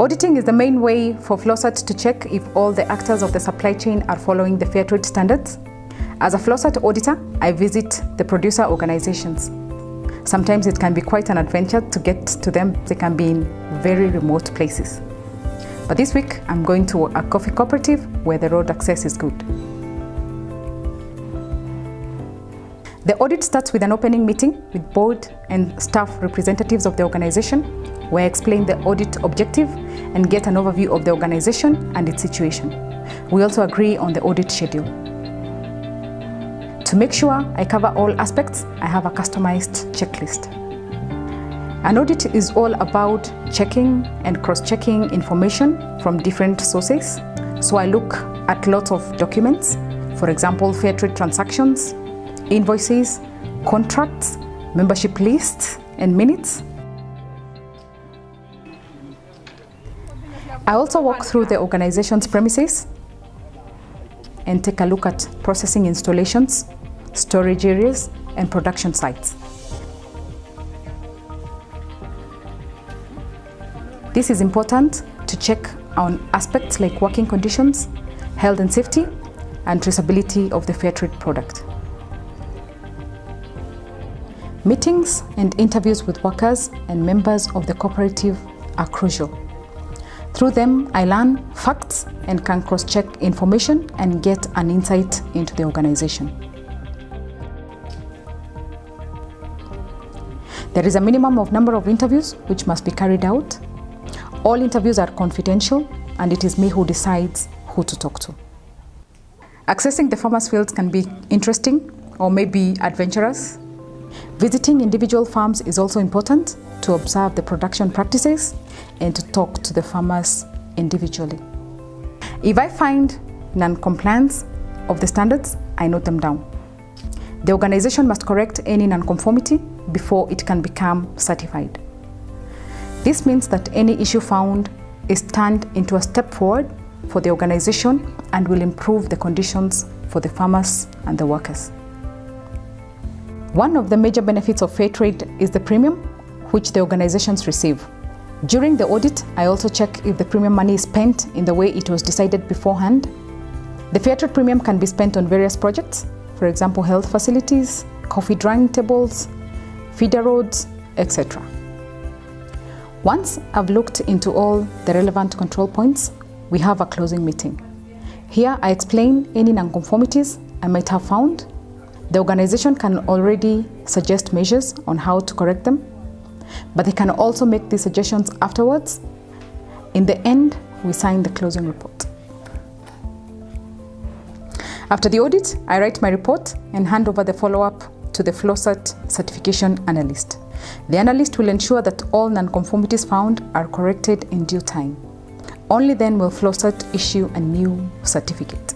Auditing is the main way for Flocert to check if all the actors of the supply chain are following the fair trade standards. As a Flocert auditor, I visit the producer organizations. Sometimes it can be quite an adventure to get to them. They can be in very remote places. But this week, I'm going to a coffee cooperative where the road access is good. The audit starts with an opening meeting with board and staff representatives of the organization, where I explain the audit objective and get an overview of the organization and its situation. We also agree on the audit schedule. To make sure I cover all aspects, I have a customized checklist. An audit is all about checking and cross-checking information from different sources. So I look at lots of documents, for example, fair trade transactions, invoices, contracts, membership lists, and minutes. I also walk through the organization's premises and take a look at processing installations, storage areas, and production sites. This is important to check on aspects like working conditions, health and safety, and traceability of the fair trade product. Meetings and interviews with workers and members of the cooperative are crucial. Through them, I learn facts and can cross-check information and get an insight into the organization. There is a minimum of number of interviews which must be carried out. All interviews are confidential, and it is me who decides who to talk to. Accessing the farmers' fields can be interesting or maybe adventurous. Visiting individual farms is also important to observe the production practices and to talk to the farmers individually. If I find non-compliance of the standards, I note them down. The organization must correct any non-conformity before it can become certified. This means that any issue found is turned into a step forward for the organization and will improve the conditions for the farmers and the workers. One of the major benefits of fair trade is the premium which the organizations receive. During the audit, I also check if the premium money is spent in the way it was decided beforehand. The fair trade premium can be spent on various projects, for example, health facilities, coffee drying tables, feeder roads, etc. Once I've looked into all the relevant control points, we have a closing meeting. Here I explain any non-conformities I might have found. The organization can already suggest measures on how to correct them, but they can also make these suggestions afterwards. In the end, we sign the closing report. After the audit, I write my report and hand over the follow-up to the Flocert certification analyst. The analyst will ensure that all non-conformities found are corrected in due time. Only then will Flocert issue a new certificate.